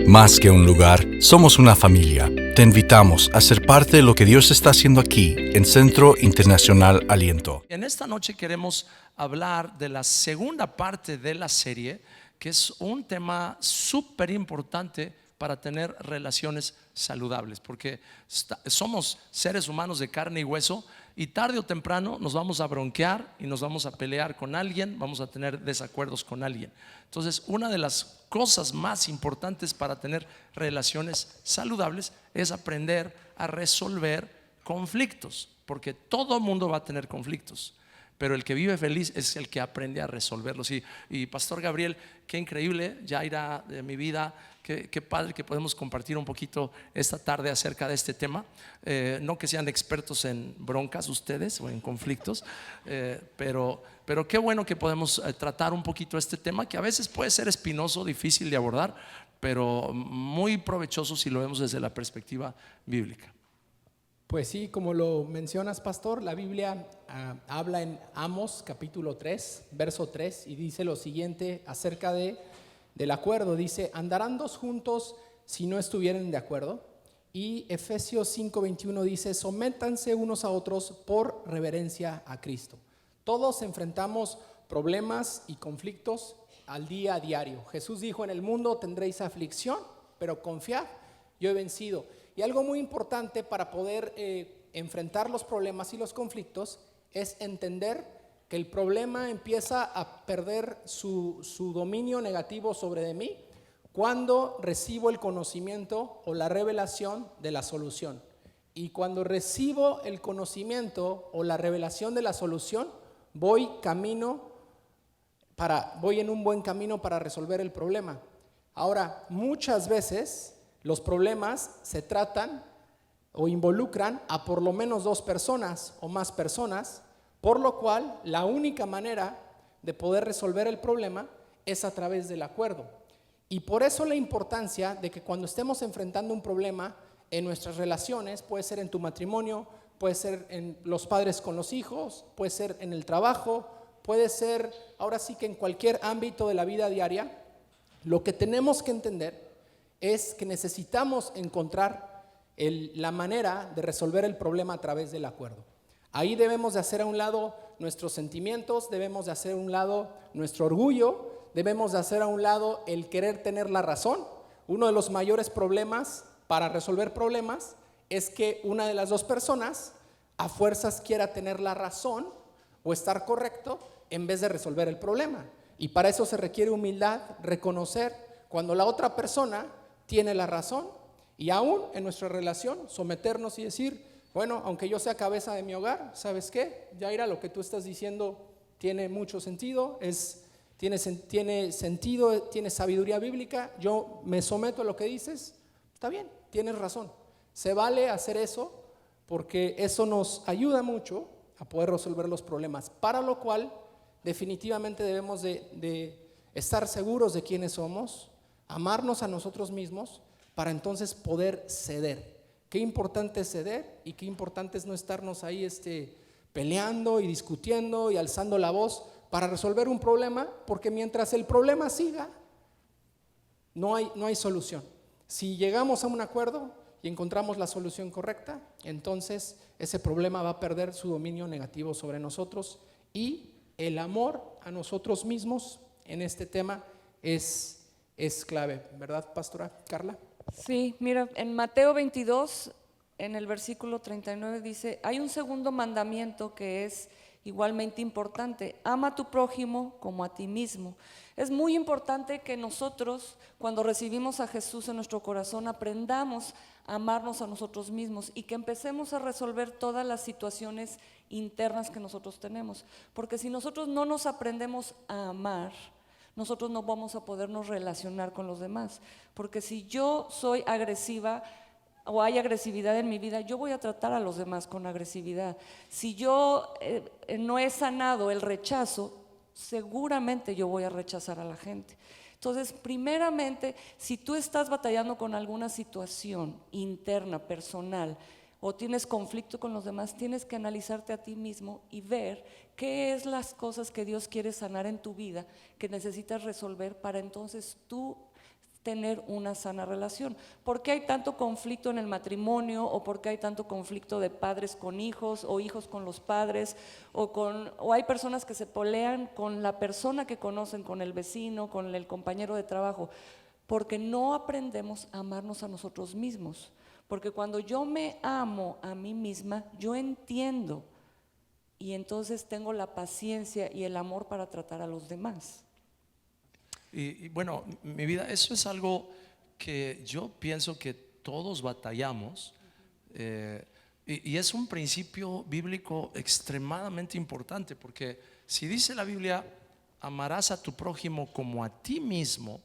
Más que un lugar, somos una familia. Te invitamos a ser parte de lo que Dios está haciendo aquí en Centro Internacional Aliento. En esta noche queremos hablar de la segunda parte de la serie, que es un tema súper importante para tener relaciones saludables, porque somos seres humanos de carne y hueso, y tarde o temprano nos vamos a bronquear y nos vamos a pelear con alguien, vamos a tener desacuerdos con alguien. Entonces, una de las cosas más importantes para tener relaciones saludables es aprender a resolver conflictos, porque todo mundo va a tener conflictos, pero el que vive feliz es el que aprende a resolverlos. Y Pastor Gabriel, qué increíble, Yaira de mi vida, qué padre que podemos compartir un poquito esta tarde acerca de este tema. No que sean expertos en broncas ustedes o en conflictos, pero qué bueno que podemos tratar un poquito este tema, que a veces puede ser espinoso, difícil de abordar, pero muy provechoso si lo vemos desde la perspectiva bíblica. Pues sí, como lo mencionas, pastor, la Biblia habla en Amos capítulo 3, verso 3, y dice lo siguiente acerca del acuerdo. Dice: andarán dos juntos si no estuvieren de acuerdo. Y Efesios 5:21 dice: sométanse unos a otros por reverencia a Cristo. Todos enfrentamos problemas y conflictos al día a diario. Jesús dijo: en el mundo tendréis aflicción, pero confiad, yo he vencido. Y algo muy importante para poder enfrentar los problemas y los conflictos es entender que el problema empieza a perder su dominio negativo sobre de mí cuando recibo el conocimiento o la revelación de la solución. Y cuando recibo el conocimiento o la revelación de la solución, voy en un buen camino para resolver el problema. Ahora, muchas veces los problemas se tratan o involucran a por lo menos dos personas o más personas, por lo cual la única manera de poder resolver el problema es a través del acuerdo. Y por eso la importancia de que cuando estemos enfrentando un problema en nuestras relaciones, puede ser en tu matrimonio, puede ser en los padres con los hijos, puede ser en el trabajo, puede ser ahora sí que en cualquier ámbito de la vida diaria, lo que tenemos que entender es que necesitamos encontrar la manera de resolver el problema a través del acuerdo. Ahí debemos de hacer a un lado nuestros sentimientos, debemos de hacer a un lado nuestro orgullo, debemos de hacer a un lado el querer tener la razón. Uno de los mayores problemas para resolver problemas es que una de las dos personas a fuerzas quiera tener la razón o estar correcto en vez de resolver el problema. Y para eso se requiere humildad, reconocer cuando la otra persona tiene la razón, y aún en nuestra relación someternos y decir: bueno, aunque yo sea cabeza de mi hogar, ¿sabes qué? Yaira, lo que tú estás diciendo tiene mucho sentido, tiene sentido, tiene sabiduría bíblica, yo me someto a lo que dices, está bien, tienes razón. Se vale hacer eso porque eso nos ayuda mucho a poder resolver los problemas, para lo cual definitivamente debemos de estar seguros de quiénes somos, amarnos a nosotros mismos para entonces poder ceder. Qué importante es ceder y qué importante es no estarnos ahí peleando y discutiendo y alzando la voz para resolver un problema, porque mientras el problema siga, no hay solución. Si llegamos a un acuerdo y encontramos la solución correcta, entonces ese problema va a perder su dominio negativo sobre nosotros, y el amor a nosotros mismos en este tema es clave, ¿verdad, pastora Carla? Sí, mira, en Mateo 22, en el versículo 39 dice: hay un segundo mandamiento que es igualmente importante: ama a tu prójimo como a ti mismo. Es muy importante que nosotros, cuando recibimos a Jesús en nuestro corazón, aprendamos a amarnos a nosotros mismos y que empecemos a resolver todas las situaciones internas que nosotros tenemos, porque si nosotros no nos aprendemos a amar, nosotros no vamos a podernos relacionar con los demás, porque si yo soy agresiva o hay agresividad en mi vida, yo voy a tratar a los demás con agresividad. Si yo no he sanado el rechazo, seguramente yo voy a rechazar a la gente. Entonces, primeramente, si tú estás batallando con alguna situación interna, personal, o tienes conflicto con los demás, tienes que analizarte a ti mismo y ver qué es las cosas que Dios quiere sanar en tu vida, que necesitas resolver para entonces tú tener una sana relación. ¿Por qué hay tanto conflicto en el matrimonio, o por qué hay tanto conflicto de padres con hijos o hijos con los padres, o hay personas que se pelean con la persona que conocen, con el vecino, con el compañero de trabajo? Porque no aprendemos a amarnos a nosotros mismos. Porque cuando yo me amo a mí misma, yo entiendo, y entonces tengo la paciencia y el amor para tratar a los demás. Y bueno, mi vida, eso es algo que yo pienso que todos batallamos, y es un principio bíblico extremadamente importante, porque si dice la Biblia, amarás a tu prójimo como a ti mismo,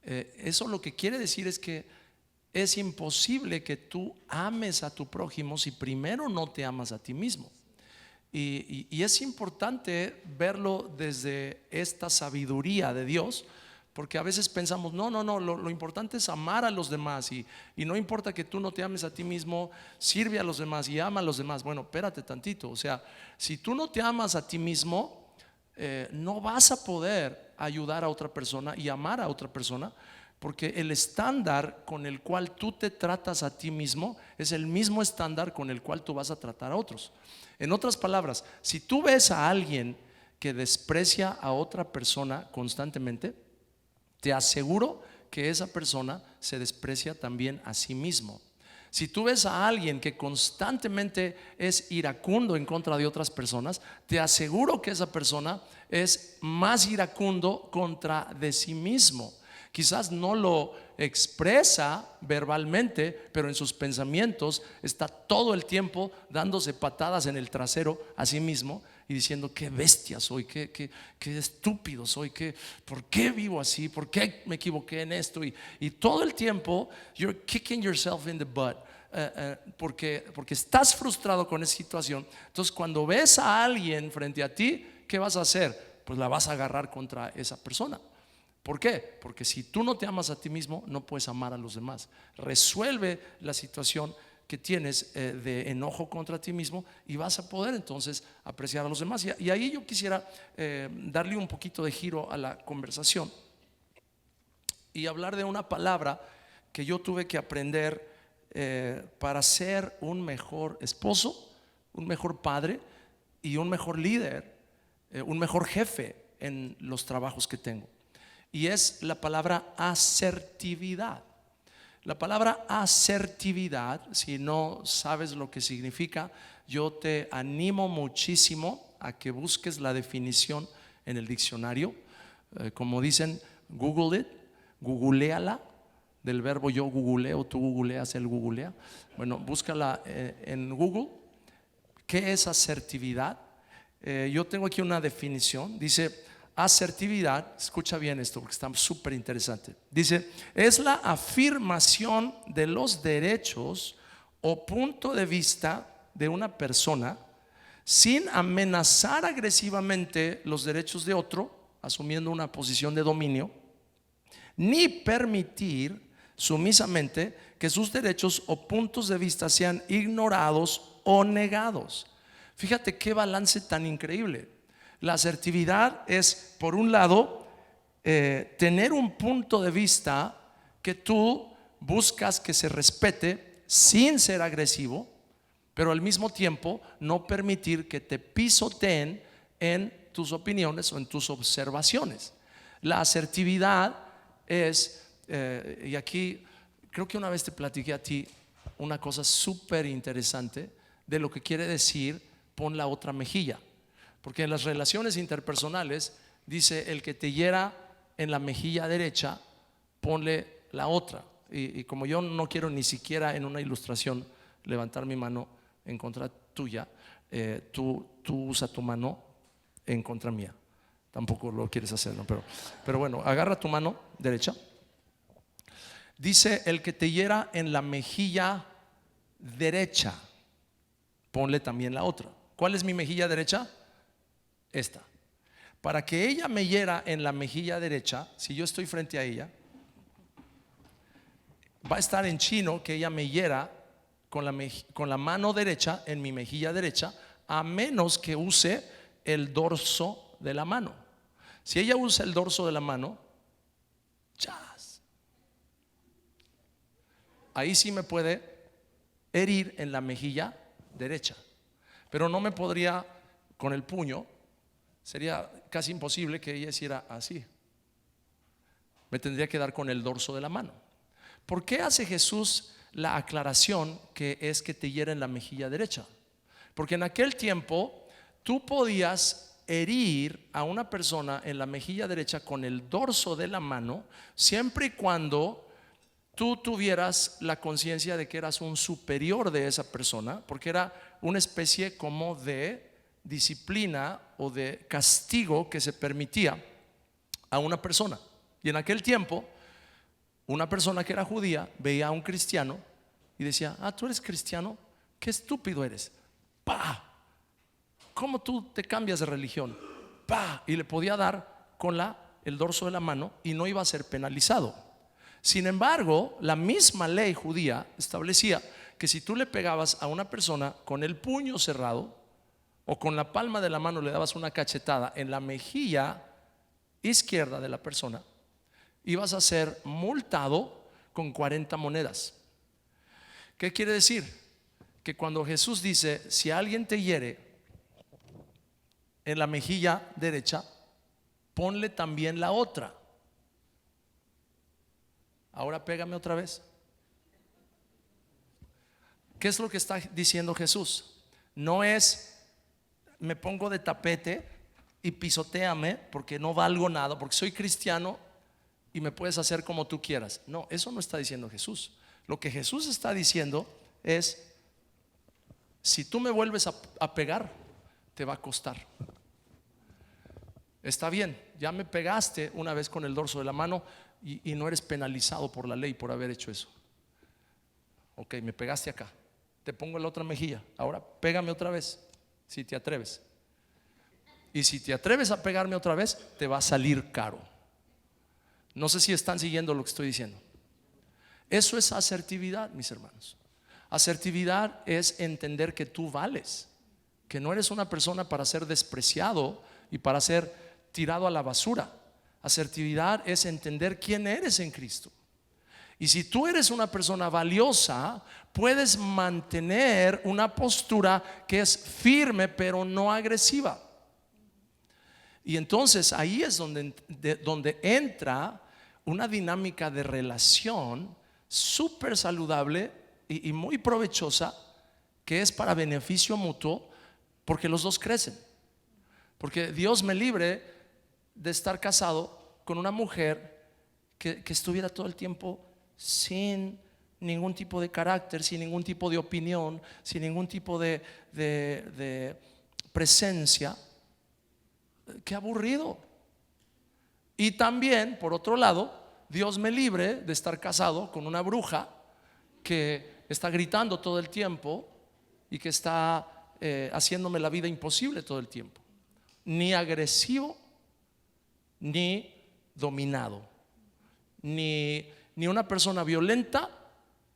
eso lo que quiere decir es que es imposible que tú ames a tu prójimo si primero no te amas a ti mismo. Y es importante verlo desde esta sabiduría de Dios, porque a veces pensamos, no, lo importante es amar a los demás, y no importa que tú no te ames a ti mismo, sirve a los demás y ama a los demás. Bueno, espérate tantito, o sea, si tú no te amas a ti mismo, no vas a poder ayudar a otra persona y amar a otra persona, porque el estándar con el cual tú te tratas a ti mismo es el mismo estándar con el cual tú vas a tratar a otros. En otras palabras, si tú ves a alguien que desprecia a otra persona constantemente, te aseguro que esa persona se desprecia también a sí mismo. Si tú ves a alguien que constantemente es iracundo en contra de otras personas, te aseguro que esa persona es más iracundo contra de sí mismo. Quizás no lo expresa verbalmente, pero en sus pensamientos está todo el tiempo dándose patadas en el trasero a sí mismo y diciendo: qué bestia soy, qué estúpido soy, ¿por qué vivo así? ¿Por qué me equivoqué en esto? Y todo el tiempo you're kicking yourself in the butt, porque estás frustrado con esa situación. Entonces, cuando ves a alguien frente a ti, ¿qué vas a hacer? Pues la vas a agarrar contra esa persona. ¿Por qué? Porque si tú no te amas a ti mismo, no puedes amar a los demás. Resuelve la situación que tienes de enojo contra ti mismo, y vas a poder entonces apreciar a los demás. Y ahí yo quisiera darle un poquito de giro a la conversación y hablar de una palabra que yo tuve que aprender para ser un mejor esposo, un mejor padre y un mejor líder, un mejor jefe en los trabajos que tengo. Y es la palabra asertividad. La palabra asertividad, si no sabes lo que significa, yo te animo muchísimo a que busques la definición en el diccionario. Como dicen, Google it, googleala, del verbo yo googleo, tú googleas, él googlea. Bueno, búscala en Google. ¿Qué es asertividad? Yo tengo aquí una definición. Dice: asertividad, escucha bien esto porque está súper interesante. Dice: es la afirmación de los derechos o punto de vista de una persona sin amenazar agresivamente los derechos de otro, asumiendo una posición de dominio, ni permitir sumisamente que sus derechos o puntos de vista sean ignorados o negados. Fíjate qué balance tan increíble. La asertividad es, por un lado, tener un punto de vista que tú buscas que se respete sin ser agresivo, pero al mismo tiempo no permitir que te pisoteen en tus opiniones o en tus observaciones. La asertividad es, y aquí creo que una vez te platiqué a ti una cosa súper interesante de lo que quiere decir pon la otra mejilla. Porque en las relaciones interpersonales dice: el que te hiera en la mejilla derecha, ponle la otra. Y como yo no quiero ni siquiera en una ilustración levantar mi mano en contra tuya, tú usa tu mano en contra mía. Tampoco lo quieres hacer, ¿no? Pero bueno, agarra tu mano derecha. Dice: el que te hiera en la mejilla derecha, ponle también la otra. ¿Cuál es mi mejilla derecha? Esta. Para que ella me hiera en la mejilla derecha, si yo estoy frente a ella, va a estar en chino que ella me hiera con la mano derecha en mi mejilla derecha, a menos que use el dorso de la mano. Si ella usa el dorso de la mano, chas, ahí sí me puede herir en la mejilla derecha, pero no me podría con el puño. Sería casi imposible que ella hiciera así. Me tendría que dar con el dorso de la mano. ¿Por qué hace Jesús la aclaración que es que te hiera en la mejilla derecha? Porque en aquel tiempo tú podías herir a una persona en la mejilla derecha con el dorso de la mano, siempre y cuando tú tuvieras la conciencia de que eras un superior de esa persona, porque era una especie como de disciplina o de castigo que se permitía a una persona. Y en aquel tiempo, una persona que era judía veía a un cristiano y decía: ah, tú eres cristiano, qué estúpido eres. ¡Pah! ¿Cómo tú te cambias de religión? ¡Pah! Y le podía dar con el dorso de la mano y no iba a ser penalizado. Sin embargo, la misma ley judía establecía que si tú le pegabas a una persona con el puño cerrado o con la palma de la mano le dabas una cachetada en la mejilla izquierda de la persona, ibas a ser multado con 40 monedas. ¿Qué quiere decir? Que cuando Jesús dice: si alguien te hiere en la mejilla derecha, ponle también la otra. Ahora pégame otra vez. ¿Qué es lo que está diciendo Jesús? No es: me pongo de tapete y pisotéame porque no valgo nada, porque soy cristiano y me puedes hacer como tú quieras. No, eso no está diciendo Jesús. Lo que Jesús está diciendo es: si tú me vuelves a pegar, te va a costar. Está bien, ya me pegaste una vez con el dorso de la mano y no eres penalizado por la ley por haber hecho eso. Ok, me pegaste acá, te pongo en la otra mejilla. Ahora pégame otra vez, si te atreves. Y si te atreves a pegarme otra vez, te va a salir caro. No sé si están siguiendo lo que estoy diciendo. Eso es asertividad, mis hermanos. Asertividad es entender que tú vales, que no eres una persona para ser despreciado y para ser tirado a la basura. Asertividad es entender quién eres en Cristo. Y si tú eres una persona valiosa, puedes mantener una postura que es firme pero no agresiva. Y entonces ahí es donde entra una dinámica de relación súper saludable y muy provechosa, que es para beneficio mutuo, porque los dos crecen. Porque Dios me libre de estar casado con una mujer que estuviera todo el tiempo sin ningún tipo de carácter, sin ningún tipo de opinión, sin ningún tipo de presencia. Qué aburrido. Y también, por otro lado, Dios me libre de estar casado con una bruja que está gritando todo el tiempo y que está haciéndome la vida imposible todo el tiempo. Ni agresivo, ni dominado, ni una persona violenta,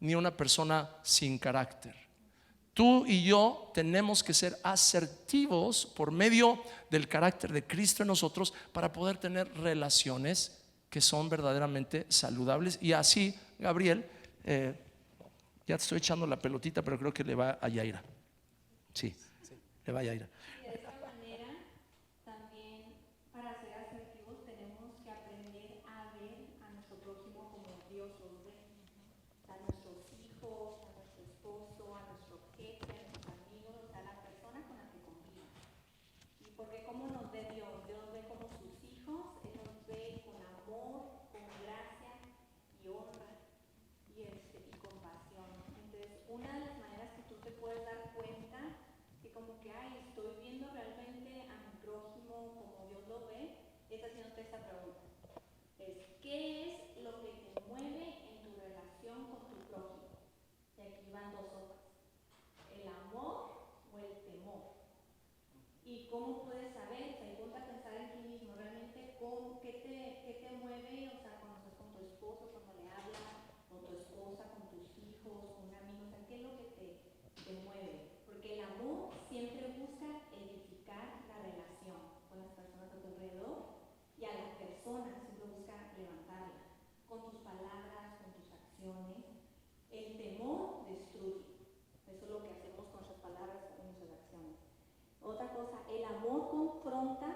ni una persona sin carácter. Tú y yo tenemos que ser asertivos por medio del carácter de Cristo en nosotros para poder tener relaciones que son verdaderamente saludables. Y así, Gabriel, ya te estoy echando la pelotita, pero creo que le va a Yaira. Sí, le va a Yaira. De esta manera, también para ser asertivos tenemos que aprender a ver a nuestro prójimo como Dios los ve. A nuestros hijos, a nuestro esposo, a nuestro jefe, a nuestros amigos, a la persona con la que convive. Y porque cómo nos ve Dios, Dios ve como sus hijos, Él nos ve con amor, con gracia y honra y compasión. Entonces, una de las maneras que tú te puedes dar cuenta que como que, ay, estoy viendo realmente a mi prójimo como Dios lo ve, es haciéndote esta pregunta. ¿Qué es lo que te mueve en tu relación con tu prójimo? Y aquí van dos hojas. ¿El amor o el temor? ¿Y cómo puedes saber? O sea, y ponte a pensar en ti mismo, realmente qué te mueve, o sea, cuando estás con tu esposo, cuando le hablas, con tu esposa, con tus hijos, con un amigo, o sea, ¿qué es lo que te mueve? Porque el amor siempre busca edificar la relación con las personas a tu alrededor y a la persona confronta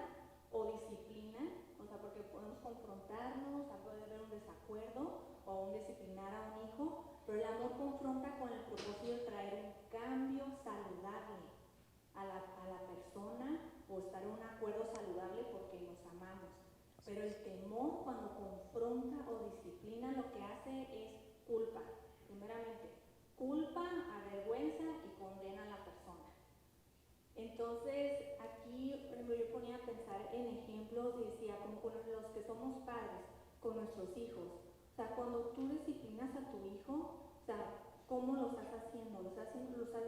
o disciplina, o sea, porque podemos confrontarnos, puede haber un desacuerdo o un disciplinar a un hijo, pero el amor confronta con el propósito de traer un cambio saludable a la persona o estar en un acuerdo saludable porque nos amamos. Pero el temor, cuando confronta o disciplina, lo que hace es culpa. Primeramente, culpa, avergüenza y condena a la persona. Entonces, aquí yo ponía a pensar en ejemplos y decía, como con los que somos padres, con nuestros hijos. O sea, cuando tú disciplinas a tu hijo, o sea, ¿cómo lo estás haciendo? ¿Lo estás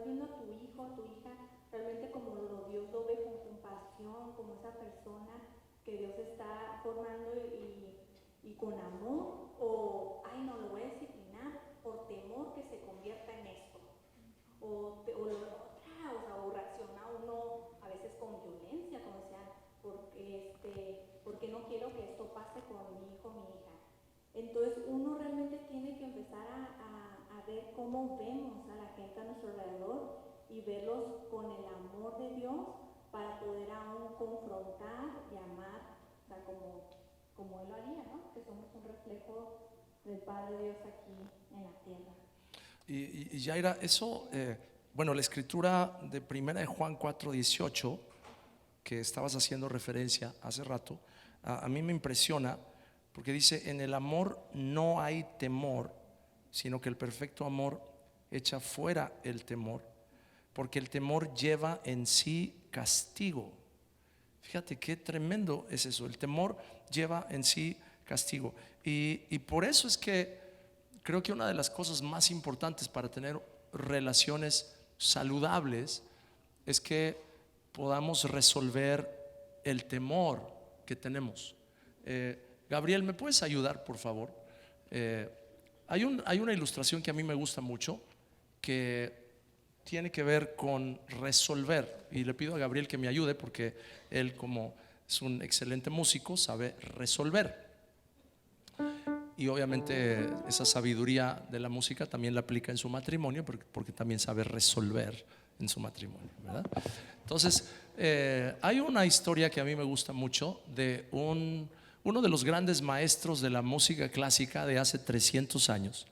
viendo a tu hijo, a tu hija, realmente como Dios lo ve, con compasión, como esa persona que Dios está formando y con amor? O, ay, no, lo voy a disciplinar por temor que se convierta en esto. O reacciona uno a veces con violencia, como decía, porque no quiero que esto pase con mi hijo, mi hija. Entonces uno realmente tiene que empezar a ver cómo vemos a la gente a nuestro alrededor y verlos con el amor de Dios para poder aún confrontar y amar, o sea, como Él lo haría, ¿no? Que somos un reflejo del Padre Dios aquí en la tierra. Y Yaira, eso, bueno, la escritura de 1 Juan 4:18, que estabas haciendo referencia hace rato, a mí me impresiona, porque dice: en el amor no hay temor, sino que el perfecto amor echa fuera el temor, porque el temor lleva en sí castigo. Fíjate qué tremendo es eso, el temor lleva en sí castigo. Y por eso es que creo que una de las cosas más importantes para tener relaciones saludables es que podamos resolver el temor que tenemos. Gabriel, ¿me puedes ayudar, por favor? Hay una ilustración que a mí me gusta mucho, que tiene que ver con resolver, y le pido a Gabriel que me ayude porque él, como es un excelente músico, sabe resolver. Y obviamente esa sabiduría de la música también la aplica en su matrimonio, porque también sabe resolver en su matrimonio, ¿verdad? Entonces, hay una historia que a mí me gusta mucho de uno de los grandes maestros de la música clásica de hace 300 años,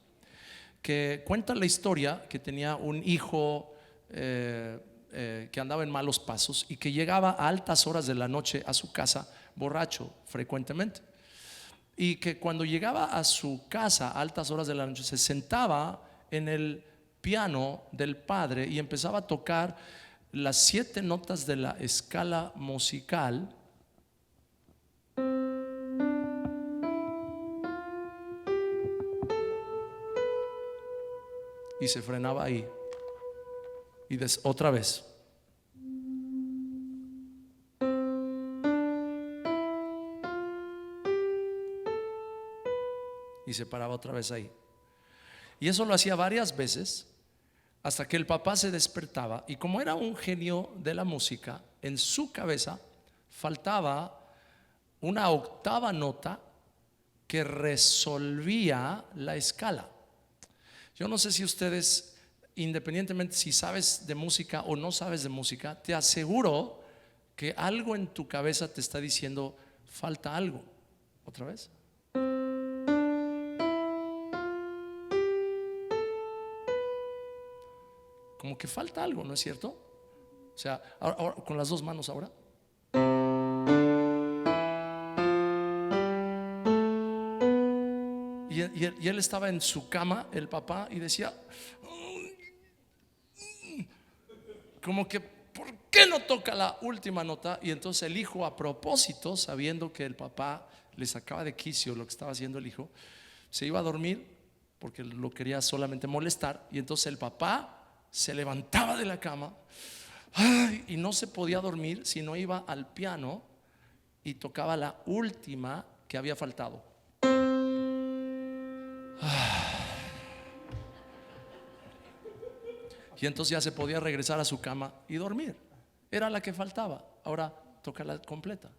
que cuenta la historia que tenía un hijo que andaba en malos pasos y que llegaba a altas horas de la noche a su casa borracho frecuentemente. Y que cuando llegaba a su casa a altas horas de la noche se sentaba en el piano del padre y empezaba a tocar las 7 notas de la escala musical, y se frenaba ahí y otra vez. Y se paraba otra vez ahí. Y eso lo hacía varias veces hasta que el papá se despertaba, y como era un genio de la música, en su cabeza faltaba una octava nota que resolvía la escala. Yo no sé si ustedes, independientemente si sabes de música o no sabes de música, te aseguro que algo en tu cabeza te está diciendo: falta algo. ¿Otra vez? Como que falta algo, ¿no es cierto? O sea, ahora, con las 2 manos ahora. Y él estaba en su cama, el papá, y decía, como que, ¿por qué no toca la última nota? Y entonces el hijo, a propósito, sabiendo que el papá le sacaba de quicio lo que estaba haciendo el hijo, se iba a dormir porque lo quería solamente molestar. Y entonces el papá se levantaba de la cama, y no se podía dormir si no iba al piano y tocaba la última que había faltado. Y entonces ya se podía regresar a su cama y dormir. Era la que faltaba. Ahora toca la completa.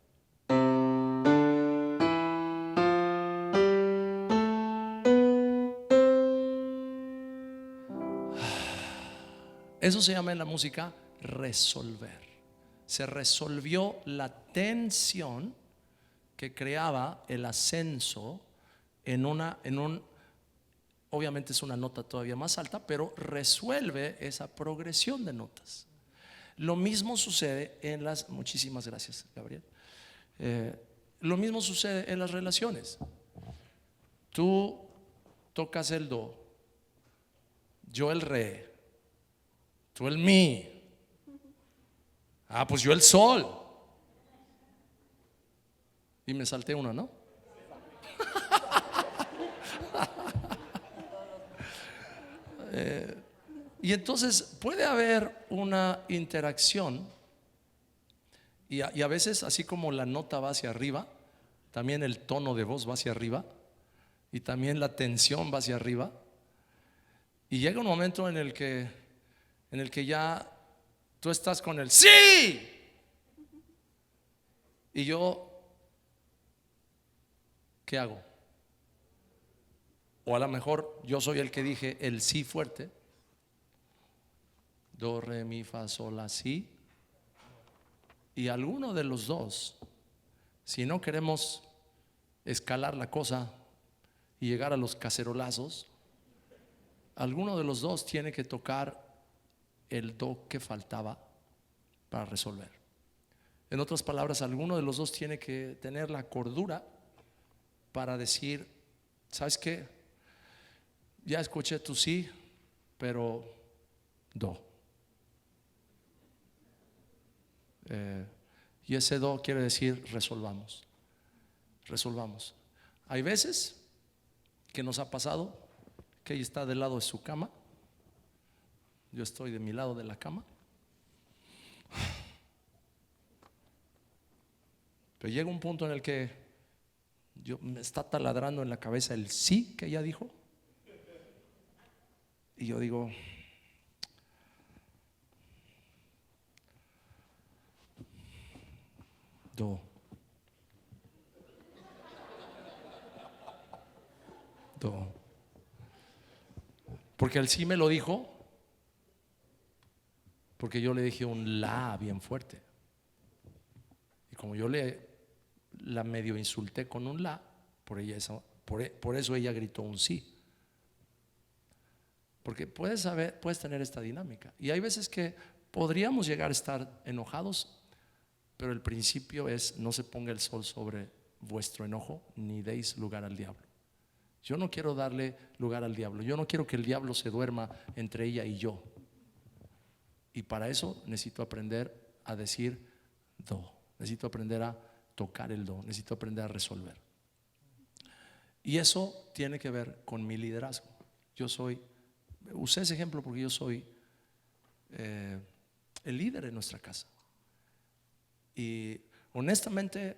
Eso se llama en la música resolver. Se resolvió la tensión que creaba el ascenso obviamente es una nota todavía más alta, pero resuelve esa progresión de notas. Lo mismo sucede muchísimas gracias, Gabriel. Lo mismo sucede en las relaciones. Tú tocas el do, yo el re, tú el mi, pues yo el sol. Y me salté uno, ¿no? Y entonces puede haber una interacción y a veces, así como la nota va hacia arriba, también el tono de voz va hacia arriba y también la tensión va hacia arriba, y llega un momento en el que ya tú estás con el sí y yo, ¿qué hago? O a lo mejor yo soy el que dije el sí fuerte, do, re, mi, fa, sol, la, si, y alguno de los dos, si no queremos escalar la cosa y llegar a los cacerolazos, alguno de los dos tiene que tocar el do que faltaba para resolver. En otras palabras, alguno de los dos tiene que tener la cordura para decir, ¿sabes qué? Ya escuché tu sí, pero do. Y ese do quiere decir resolvamos. Hay veces que nos ha pasado que ella está del lado de su cama, yo estoy de mi lado de la cama, pero llega un punto en el que me está taladrando en la cabeza el sí que ella dijo, y yo digo, do. Porque el sí me lo dijo porque yo le dije un la bien fuerte, y como yo la medio insulté con un la, por eso ella gritó un sí. Porque puedes tener esta dinámica, y hay veces que podríamos llegar a estar enojados, pero el principio es: no se ponga el sol sobre vuestro enojo, ni deis lugar al diablo. Yo no quiero darle lugar al diablo, yo no quiero que el diablo se duerma entre ella y yo, y para eso necesito aprender a decir do, necesito aprender a tocar el do, necesito aprender a resolver. Y eso tiene que ver con mi liderazgo. Usé ese ejemplo porque yo soy el líder de nuestra casa. Y honestamente,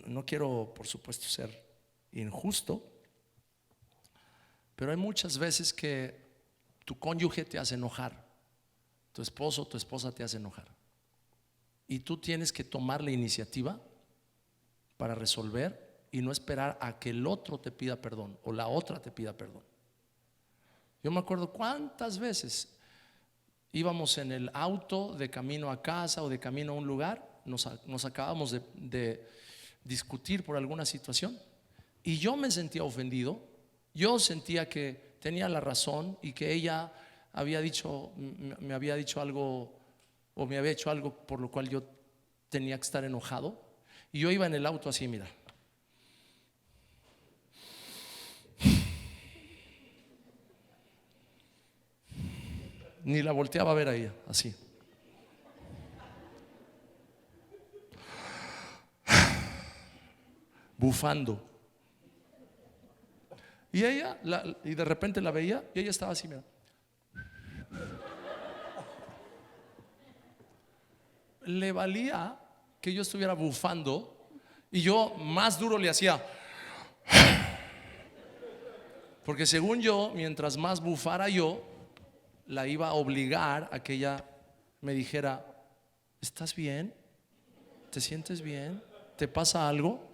no quiero, por supuesto, ser injusto, pero hay muchas veces que tu cónyuge te hace enojar, tu esposo o tu esposa te hace enojar, y tú tienes que tomar la iniciativa para resolver y no esperar a que el otro te pida perdón o la otra te pida perdón. Yo me acuerdo cuántas veces íbamos en el auto de camino a casa o de camino a un lugar, nos acabamos de discutir por alguna situación, y yo me sentía ofendido. Yo sentía que tenía la razón y que ella me había dicho algo, o me había hecho algo por lo cual yo tenía que estar enojado, y yo iba en el auto así, mira, ni la volteaba a ver a ella, así. Bufando. Y ella, y de repente la veía y ella estaba así, mira. Le valía que yo estuviera bufando, y yo más duro le hacía, porque según yo, mientras más bufara yo, la iba a obligar a que ella me dijera: ¿estás bien? ¿Te sientes bien? ¿Te pasa algo?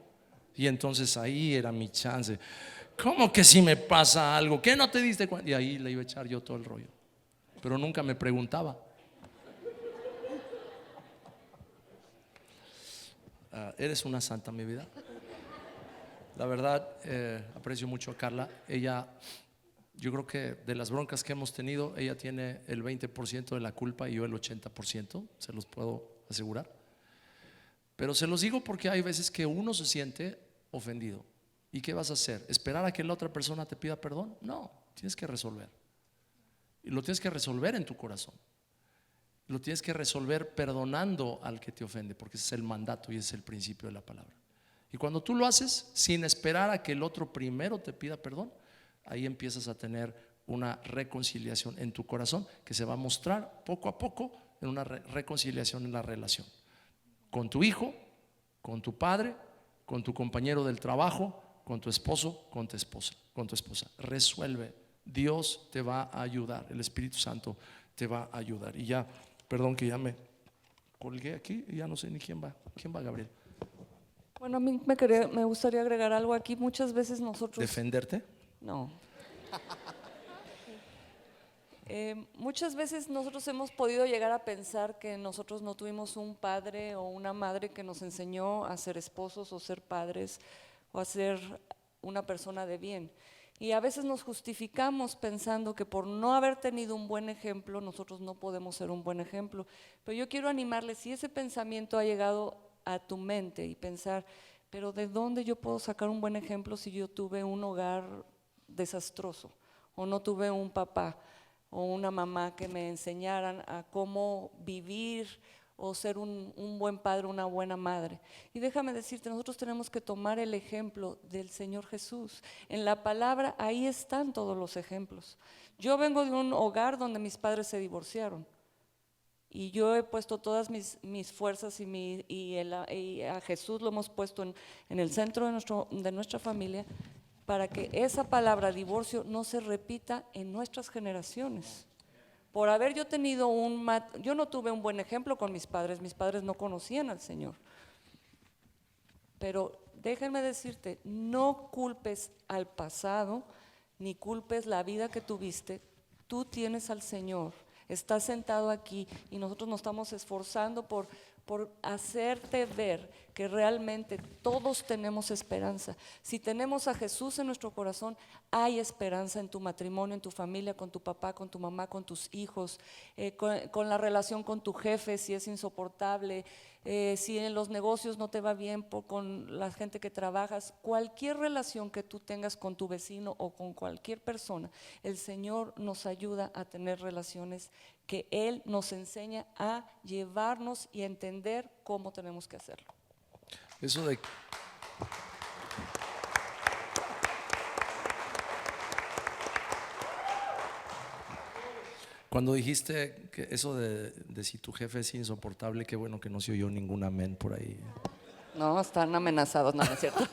Y entonces ahí era mi chance. ¿Cómo que si me pasa algo? ¿Qué no te diste cuenta? Y ahí le iba a echar yo todo el rollo, pero nunca me preguntaba. Eres una santa, mi vida. La verdad, aprecio mucho a Carla. Ella, yo creo que de las broncas que hemos tenido, ella tiene el 20% de la culpa y yo el 80%, se los puedo asegurar. Pero se los digo porque hay veces que uno se siente ofendido. ¿Y qué vas a hacer? ¿Esperar a que la otra persona te pida perdón? No, tienes que resolver. Y lo tienes que resolver en tu corazón. Lo tienes que resolver perdonando al que te ofende, porque ese es el mandato y ese es el principio de la palabra. Y cuando tú lo haces sin esperar a que el otro primero te pida perdón, ahí empiezas a tener una reconciliación en tu corazón que se va a mostrar poco a poco en una reconciliación en la relación con tu hijo, con tu padre, con tu compañero del trabajo, con tu esposo, con tu esposa. Resuelve. Dios te va a ayudar. El Espíritu Santo te va a ayudar. Y ya, perdón que ya me colgué aquí y ya no sé ni quién va. ¿Quién va, Gabriel? Bueno, a mí me gustaría agregar algo aquí. Muchas veces nosotros… ¿Defenderte? No. Muchas veces nosotros hemos podido llegar a pensar que nosotros no tuvimos un padre o una madre que nos enseñó a ser esposos o ser padres o a ser una persona de bien. Y a veces nos justificamos pensando que por no haber tenido un buen ejemplo, nosotros no podemos ser un buen ejemplo. Pero yo quiero animarles, si ese pensamiento ha llegado a tu mente y pensar, pero ¿de dónde yo puedo sacar un buen ejemplo si yo tuve un hogar desastroso o no tuve un papá o una mamá que me enseñaran a cómo vivir o ser un buen padre, una buena madre? Y déjame decirte, nosotros tenemos que tomar el ejemplo del Señor Jesús. En la palabra ahí están todos los ejemplos. Yo vengo de un hogar donde mis padres se divorciaron y yo he puesto todas mis fuerzas y a Jesús lo hemos puesto en el centro de nuestra familia para que esa palabra divorcio no se repita en nuestras generaciones. Por haber yo tenido yo no tuve un buen ejemplo con mis padres no conocían al Señor. Pero déjenme decirte, no culpes al pasado, ni culpes la vida que tuviste, tú tienes al Señor, estás sentado aquí y nosotros nos estamos esforzando por hacerte ver que realmente todos tenemos esperanza. Si tenemos a Jesús en nuestro corazón, hay esperanza en tu matrimonio, en tu familia, con tu papá, con tu mamá, con tus hijos, con la relación con tu jefe si es insoportable, si en los negocios no te va bien con la gente que trabajas, cualquier relación que tú tengas con tu vecino o con cualquier persona, el Señor nos ayuda a tener relaciones que Él nos enseña a llevarnos y a entender cómo tenemos que hacerlo. Eso de… Cuando dijiste que eso de si tu jefe es insoportable, qué bueno que no se oyó ningún amén por ahí. No, están amenazados, no es cierto.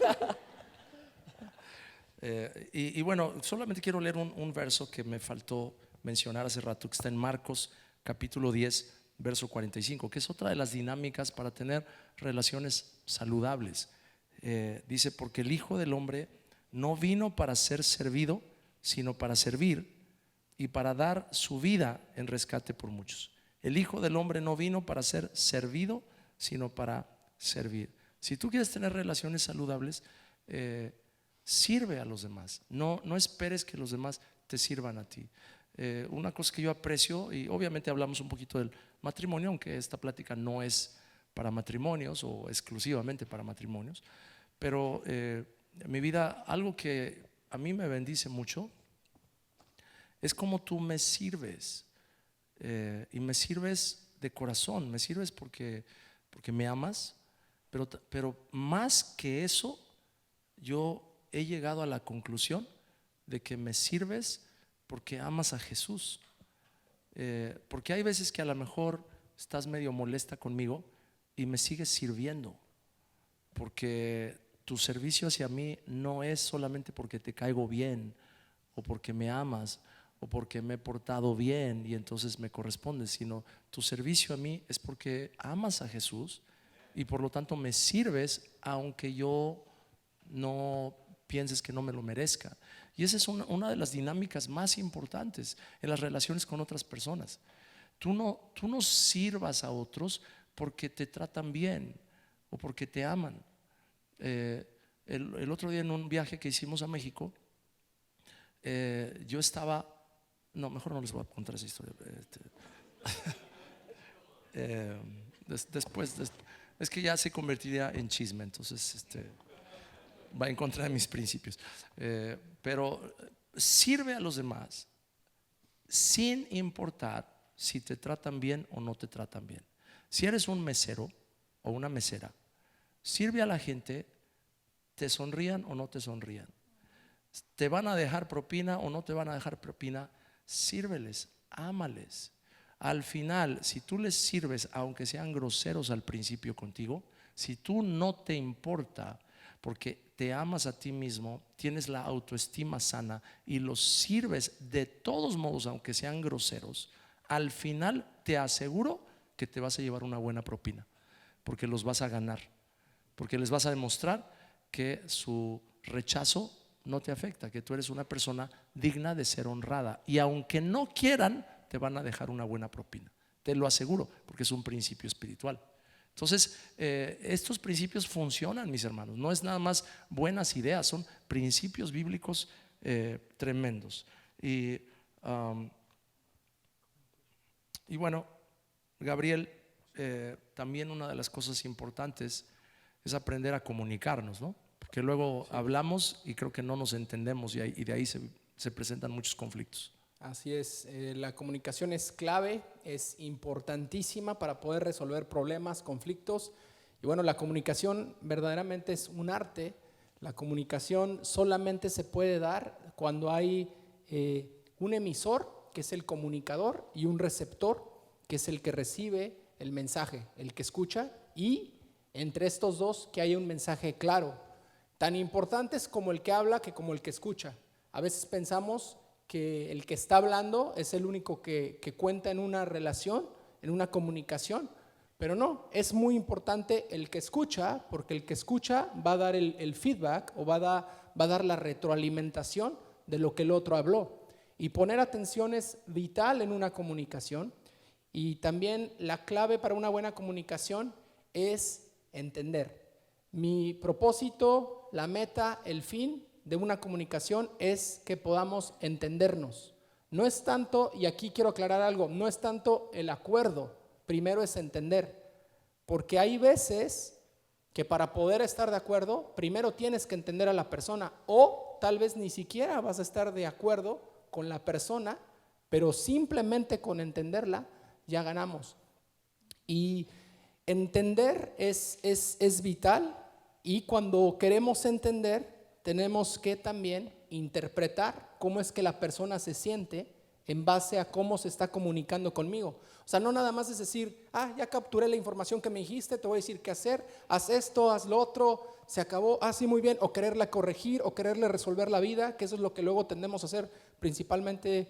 Y bueno, solamente quiero leer un verso que me faltó mencionar hace rato, que está en Marcos capítulo 10, verso 45, que es otra de las dinámicas para tener relaciones saludables. Dice, porque el Hijo del Hombre no vino para ser servido, sino para servir y para dar su vida en rescate por muchos. El Hijo del Hombre no vino para ser servido, sino para servir. Si tú quieres tener relaciones saludables, sirve a los demás. No esperes que los demás te sirvan a ti. Una cosa que yo aprecio, y obviamente hablamos un poquito del matrimonio, aunque esta plática no es para matrimonios o exclusivamente para matrimonios, pero en mi vida algo que a mí me bendice mucho es cómo tú me sirves, y me sirves de corazón, me sirves porque me amas, pero más que eso, yo he llegado a la conclusión de que me sirves porque amas a Jesús. Porque hay veces que a lo mejor estás medio molesta conmigo y me sigues sirviendo, porque tu servicio hacia mí no es solamente porque te caigo bien o porque me amas o porque me he portado bien y entonces me corresponde, sino tu servicio a mí es porque amas a Jesús y por lo tanto me sirves aunque yo no pienses que no me lo merezca. Y esa es una de las dinámicas más importantes en las relaciones con otras personas. Tú no sirvas a otros porque te tratan bien o porque te aman. El otro día en un viaje que hicimos a México, yo estaba, no, mejor no les voy a contar esa historia. Después, es que ya se convertiría en chisme, entonces va en contra de mis principios. Pero sirve a los demás sin importar si te tratan bien o no te tratan bien. Si eres un mesero o una mesera, sirve a la gente, te sonrían o no te sonrían, te van a dejar propina o no te van a dejar propina, sírveles, ámales. Al final, si tú les sirves, aunque sean groseros al principio contigo, si tú no te importa, porque te amas a ti mismo, tienes la autoestima sana y los sirves de todos modos, aunque sean groseros, al final te aseguro que te vas a llevar una buena propina, porque los vas a ganar, porque les vas a demostrar que su rechazo no te afecta, que tú eres una persona digna de ser honrada, y aunque no quieran, te van a dejar una buena propina, te lo aseguro, porque es un principio espiritual. Entonces, estos principios funcionan, mis hermanos, no es nada más buenas ideas, son principios bíblicos tremendos. Y bueno, Gabriel, también una de las cosas importantes es aprender a comunicarnos, ¿no? Porque luego hablamos y creo que no nos entendemos, y de ahí se presentan muchos conflictos. Así es, la comunicación es clave, es importantísima para poder resolver problemas, conflictos. Y bueno, la comunicación verdaderamente es un arte. La comunicación solamente se puede dar cuando hay un emisor, que es el comunicador, y un receptor, que es el que recibe el mensaje, el que escucha, y entre estos dos que haya un mensaje claro, tan importantes como el que habla que como el que escucha. A veces pensamos que el que está hablando es el único que cuenta en una relación, en una comunicación, pero no, es muy importante el que escucha, porque el que escucha va a dar el feedback o va a dar la retroalimentación de lo que el otro habló. Y poner atención es vital en una comunicación. Y también la clave para una buena comunicación es entender. Mi propósito, la meta, el fin de una comunicación es que podamos entendernos. No es tanto, y aquí quiero aclarar algo, no es tanto el acuerdo, primero es entender, porque hay veces que para poder estar de acuerdo, primero tienes que entender a la persona, o tal vez ni siquiera vas a estar de acuerdo con la persona, pero simplemente con entenderla ya ganamos. Y entender es vital, y cuando queremos entender tenemos que también interpretar cómo es que la persona se siente en base a cómo se está comunicando conmigo. O sea, no nada más es decir, ya capturé la información que me dijiste, te voy a decir qué hacer, haz esto, haz lo otro, se acabó, sí, muy bien, o quererla corregir o quererle resolver la vida, que eso es lo que luego tendemos a hacer, principalmente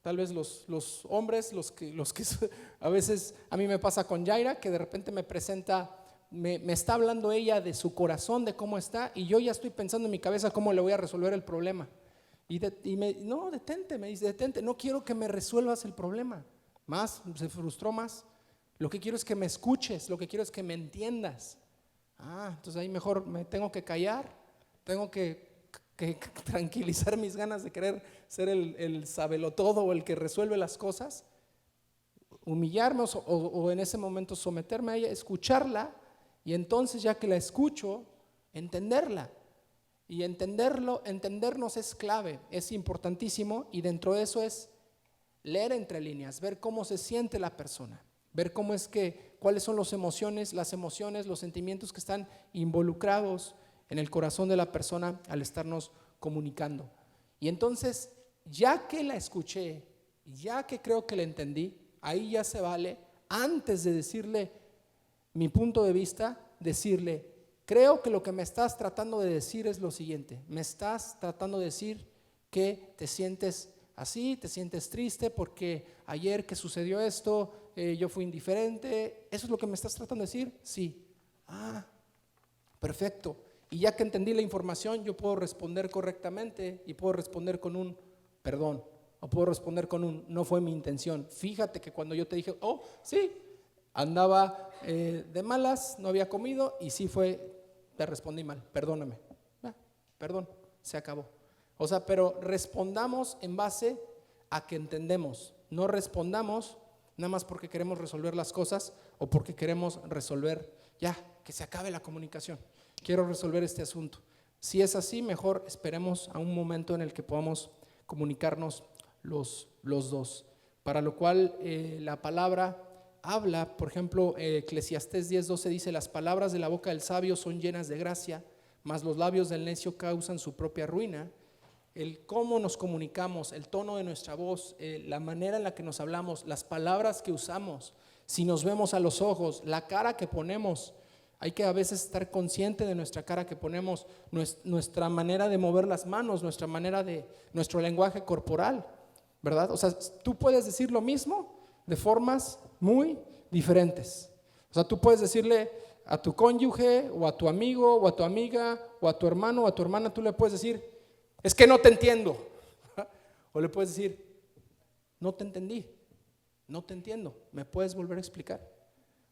tal vez los hombres, los que a veces a mí me pasa con Yaira, que de repente me presenta, me está hablando ella de su corazón, de cómo está, y yo ya estoy pensando en mi cabeza cómo le voy a resolver el problema. No, detente, me dice, detente, no quiero que me resuelvas el problema. Más, se frustró más. Lo que quiero es que me escuches, lo que quiero es que me entiendas. Entonces ahí mejor me tengo que callar, tengo que tranquilizar mis ganas de querer ser el sabelotodo o el que resuelve las cosas, humillarme o en ese momento someterme a ella, escucharla, y entonces ya que la escucho, entenderla. Y entendernos es clave, es importantísimo, y dentro de eso es leer entre líneas, ver cómo se siente la persona, ver cuáles son las emociones, los sentimientos que están involucrados en el corazón de la persona al estarnos comunicando. Y entonces, ya que la escuché, ya que creo que la entendí, ahí ya se vale, antes de decirle mi punto de vista, decirle, creo que lo que me estás tratando de decir es lo siguiente, me estás tratando de decir que te sientes así, te sientes triste porque ayer que sucedió esto, yo fui indiferente, ¿eso es lo que me estás tratando de decir? Sí. Perfecto. Y ya que entendí la información, yo puedo responder correctamente y puedo responder con un perdón, o puedo responder con un no fue mi intención. Fíjate que cuando yo te dije, sí, andaba de malas, no había comido y sí te respondí mal, perdóname. Perdón, se acabó. O sea, pero respondamos en base a que entendemos, no respondamos nada más porque queremos resolver las cosas o porque queremos resolver, ya, que se acabe la comunicación, quiero resolver este asunto. Si es así, mejor esperemos a un momento en el que podamos comunicarnos los dos, para lo cual la palabra habla, por ejemplo, Eclesiastés 10:12 dice: las palabras de la boca del sabio son llenas de gracia, mas los labios del necio causan su propia ruina. El cómo nos comunicamos, el tono de nuestra voz, la manera en la que nos hablamos, las palabras que usamos, si nos vemos a los ojos, la cara que ponemos. Hay que a veces estar consciente de nuestra cara que ponemos, nuestra manera de mover las manos, nuestro lenguaje corporal, ¿verdad? O sea, tú puedes decir lo mismo de formas muy diferentes. O sea, tú puedes decirle a tu cónyuge o a tu amigo o a tu amiga o a tu hermano o a tu hermana, tú le puedes decir: es que no te entiendo. O le puedes decir: no te entendí, no te entiendo, ¿me puedes volver a explicar?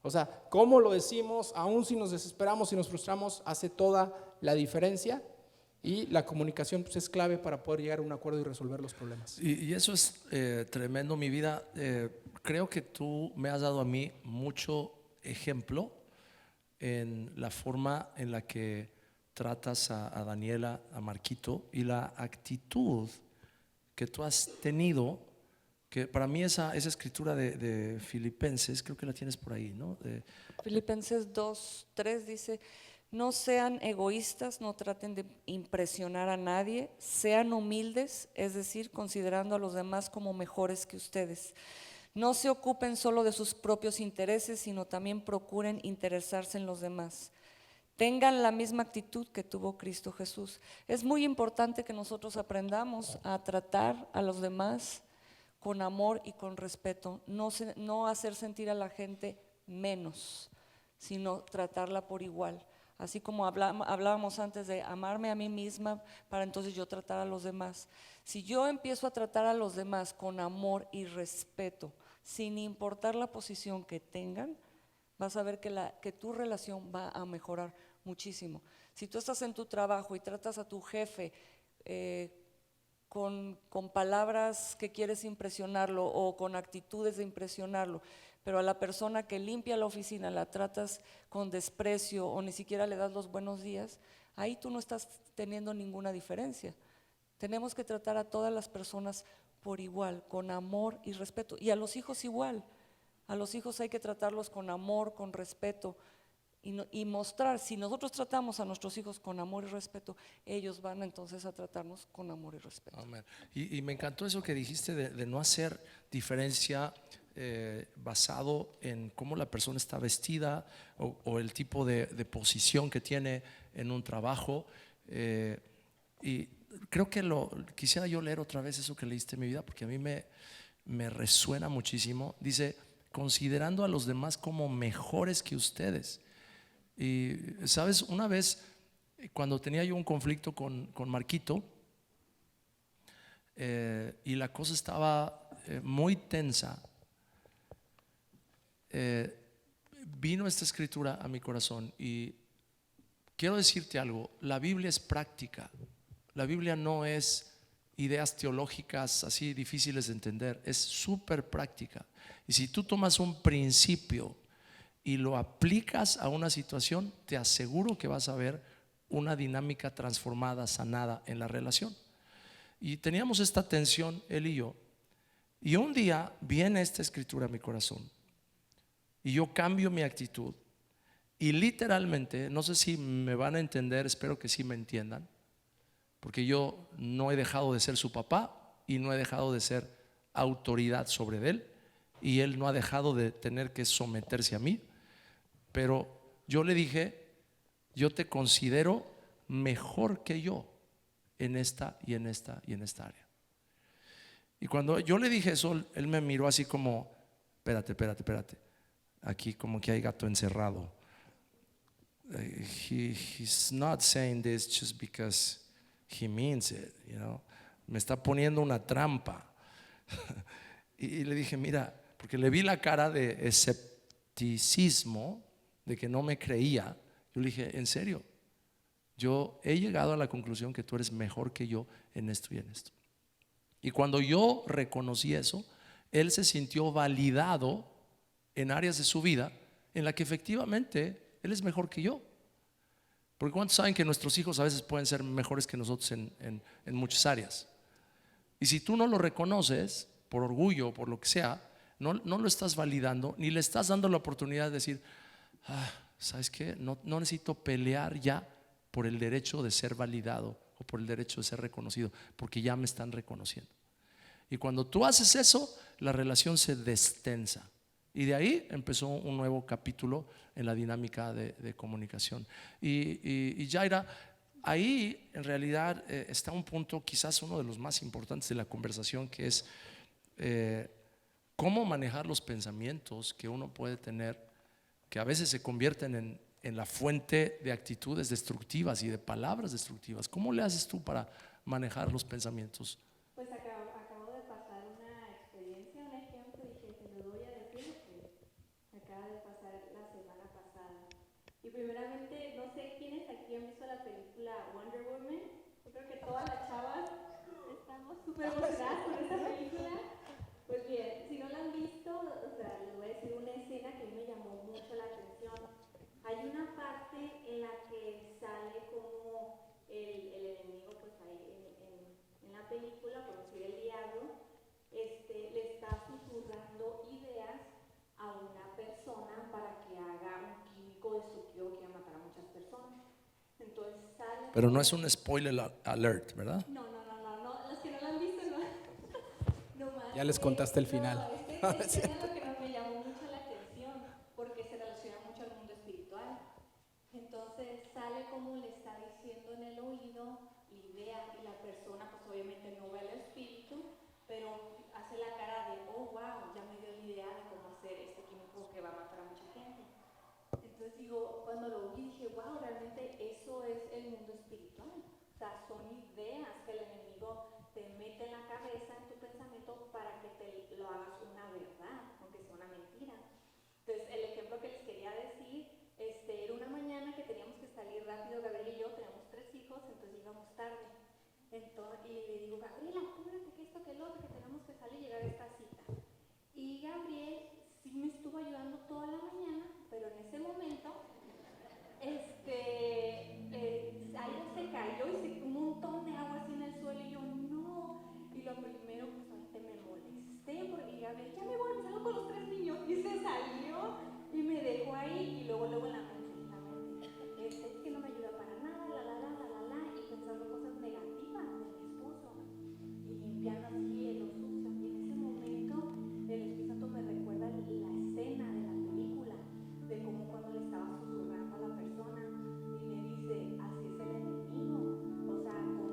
O sea, cómo lo decimos, aun si nos desesperamos y nos frustramos, hace toda la diferencia, y la comunicación pues es clave para poder llegar a un acuerdo y resolver los problemas. Y eso es tremendo, mi vida. Creo que tú me has dado a mí mucho ejemplo en la forma en la que tratas a Daniela, a Marquito, y la actitud que tú has tenido, que para mí esa escritura de Filipenses, creo que la tienes por ahí, ¿no? Filipenses 2:3 dice: no sean egoístas, no traten de impresionar a nadie, sean humildes, es decir, considerando a los demás como mejores que ustedes. No se ocupen solo de sus propios intereses, sino también procuren interesarse en los demás. Tengan la misma actitud que tuvo Cristo Jesús. Es muy importante que nosotros aprendamos a tratar a los demás con amor y con respeto, no hacer sentir a la gente menos, sino tratarla por igual. Así como hablábamos antes de amarme a mí misma para entonces yo tratar a los demás. Si yo empiezo a tratar a los demás con amor y respeto, sin importar la posición que tengan, vas a ver que tu relación va a mejorar muchísimo. Si tú estás en tu trabajo y tratas a tu jefe con palabras que quieres impresionarlo o con actitudes de impresionarlo, pero a la persona que limpia la oficina la tratas con desprecio o ni siquiera le das los buenos días, ahí tú no estás teniendo ninguna diferencia. Tenemos que tratar a todas las personas por igual, con amor y respeto, y a los hijos igual. A los hijos hay que tratarlos con amor, con respeto, y mostrar, si nosotros tratamos a nuestros hijos con amor y respeto, ellos van entonces a tratarnos con amor y respeto. Amén. Y me encantó eso que dijiste de no hacer diferencia basado en cómo la persona está vestida o el tipo de posición que tiene en un trabajo. Y creo que quisiera yo leer otra vez eso que leíste en mi vida, porque a mí me resuena muchísimo. Dice: considerando a los demás como mejores que ustedes. Y sabes, una vez cuando tenía yo un conflicto con Marquito, y la cosa estaba muy tensa, vino esta escritura a mi corazón. Y quiero decirte algo: la Biblia es práctica. La Biblia no es ideas teológicas así difíciles de entender, es súper práctica. Y si tú tomas un principio y lo aplicas a una situación, te aseguro que vas a ver una dinámica transformada, sanada en la relación. Y teníamos esta tensión, él y yo, y un día viene esta escritura a mi corazón y yo cambio mi actitud, y literalmente, no sé si me van a entender, espero que sí me entiendan, porque yo no he dejado de ser su papá y no he dejado de ser autoridad sobre él, y él no ha dejado de tener que someterse a mí. Pero yo le dije: yo te considero mejor que yo en esta y en esta y en esta área. Y cuando yo le dije eso, él me miró así como: espérate, aquí como que hay gato encerrado. He's not saying this just because he means it, you know. Me está poniendo una trampa. Y le dije: mira, porque le vi la cara de escepticismo escepticismo de que no me creía, yo le dije, en serio, yo he llegado a la conclusión que tú eres mejor que yo en esto y en esto. Y cuando yo reconocí eso, él se sintió validado en áreas de su vida en la que efectivamente él es mejor que yo. Porque ¿cuántos saben que nuestros hijos a veces pueden ser mejores que nosotros en muchas áreas? Y si tú no lo reconoces, por orgullo o por lo que sea, no lo estás validando, ni le estás dando la oportunidad de decir, ¿sabes qué? No necesito pelear ya por el derecho de ser validado o por el derecho de ser reconocido, porque ya me están reconociendo. Y cuando tú haces eso, la relación se destensa. Y de ahí empezó un nuevo capítulo en la dinámica de comunicación. Y Jaira, ahí en realidad está un punto, quizás uno de los más importantes de la conversación, que es cómo manejar los pensamientos que uno puede tener, que a veces se convierten en la fuente de actitudes destructivas y de palabras destructivas. ¿Cómo le haces tú para manejar los pensamientos? Pues acabo de pasar una experiencia, un ejemplo, y dije, te lo voy a decir que acaba de pasar la semana pasada. Y primeramente, no sé quiénes aquí han visto la película Wonder Woman. Yo creo que todas las chavas estamos súper emocionadas con esta película. Pues bien, si no la han visto, o sea, les voy a decir una escena que a mí me llamó mucho la atención. Hay una parte en la que sale como el enemigo, pues ahí en la película, por decir el diablo, le está susurrando ideas a una persona para que haga un químico destructivo que va a matar a muchas personas. Entonces sale. Pero no es un spoiler alert, ¿verdad? No, los que no lo han visto no. No más. Ya les contaste el final. No, este es lo que me llamó mucho la atención, porque se relaciona mucho al mundo espiritual. Entonces sale como le está diciendo en el oído la idea, y la persona pues obviamente no ve el espíritu, pero hace la cara de, oh wow, ya me dio la idea de cómo hacer este químico que va a matar a mucha gente. Entonces digo, cuando lo vi dije, wow, realmente eso es el mundo espiritual. O sea, son ideas que el enemigo te mete en la cabeza, en tu pensamiento, para que te lo hagas una verdad, aunque sea una mentira. Entonces, el ejemplo que les quería decir, era una mañana que teníamos que salir rápido, Gabriel y yo, teníamos 3 hijos, entonces íbamos tarde. Entonces, y le digo, Gabriel, apúrate, que esto, que el otro, que tenemos que salir y llegar a esta cita. Y Gabriel sí me estuvo ayudando toda la mañana, pero en ese momento, algo se cayó y un montón de agua así en el suelo y yo, no. Y lo primero, pues ahorita me molesté porque Gabriel, ya me voy, me salgo con los 3 niños. Y se salió y me dejó ahí y luego en la mente, es que no me ayuda para nada, y pensando cosas negativas de mi esposo y limpiando así lo sucio. Y en ese momento el Espíritu Santo me recuerda la escena de la película, de cómo cuando le estaba susurrando a la persona y me dice, así es el enemigo, o sea, con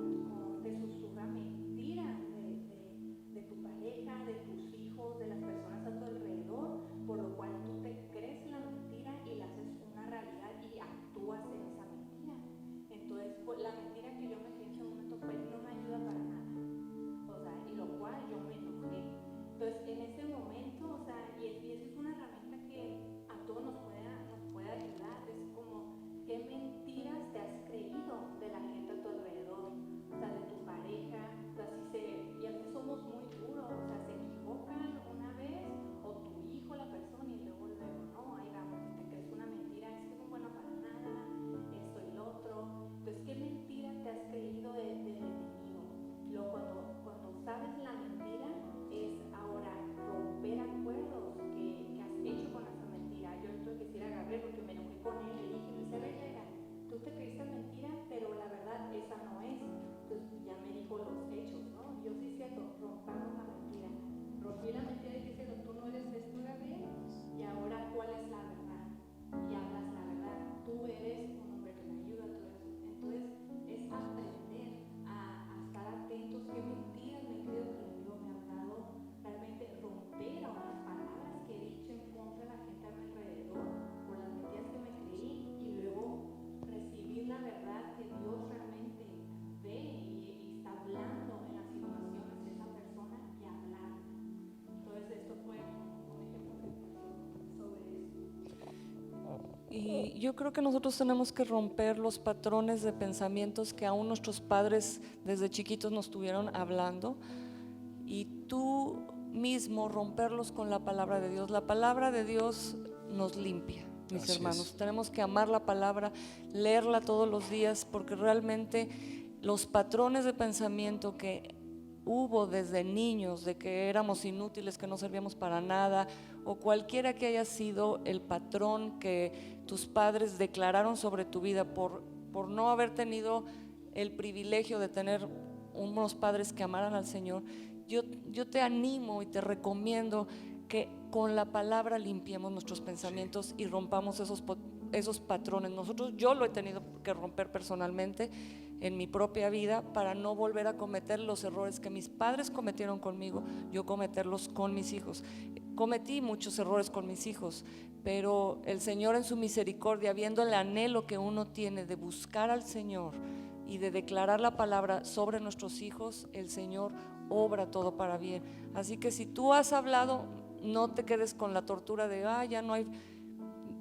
Y yo creo que nosotros tenemos que romper los patrones de pensamientos que aún nuestros padres desde chiquitos nos estuvieron hablando, y tú mismo romperlos con la palabra de Dios. La palabra de Dios nos limpia, mis Así hermanos. es. Tenemos que amar la palabra, leerla todos los días, porque realmente los patrones de pensamiento que hubo desde niños, de que éramos inútiles, que no servíamos para nada, o cualquiera que haya sido el patrón que tus padres declararon sobre tu vida por no haber tenido el privilegio de tener unos padres que amaran al Señor, yo te animo y te recomiendo que con la palabra limpiemos nuestros pensamientos y rompamos esos patrones. Yo lo he tenido que romper personalmente en mi propia vida para no volver a cometer los errores que mis padres cometieron conmigo, yo cometerlos con mis hijos. Cometí muchos errores con mis hijos, pero el Señor en su misericordia, viendo el anhelo que uno tiene de buscar al Señor y de declarar la palabra sobre nuestros hijos, el Señor obra todo para bien. Así que si tú has hablado, no te quedes con la tortura de ya no hay,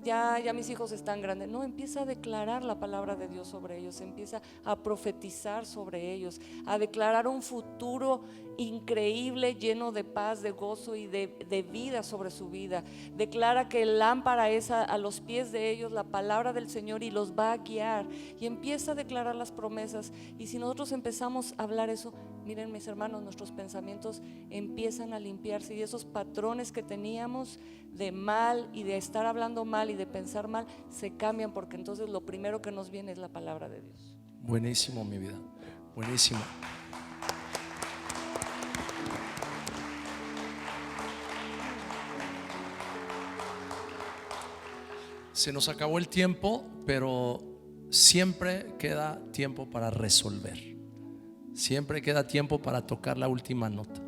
ya mis hijos están grandes. No, empieza a declarar la palabra de Dios sobre ellos, empieza a profetizar sobre ellos, a declarar un futuro increíble, lleno de paz, de gozo y de vida sobre su vida. Declara que el lámpara es a los pies de ellos la palabra del Señor y los va a guiar, y empieza a declarar las promesas. Y si nosotros empezamos a hablar eso, miren mis hermanos, nuestros pensamientos empiezan a limpiarse, y esos patrones que teníamos de mal y de estar hablando mal y de pensar mal se cambian, porque entonces lo primero que nos viene es la palabra de Dios. Buenísimo, mi vida, buenísimo. Se nos acabó el tiempo, pero siempre queda tiempo para resolver. Siempre queda tiempo para tocar la última nota.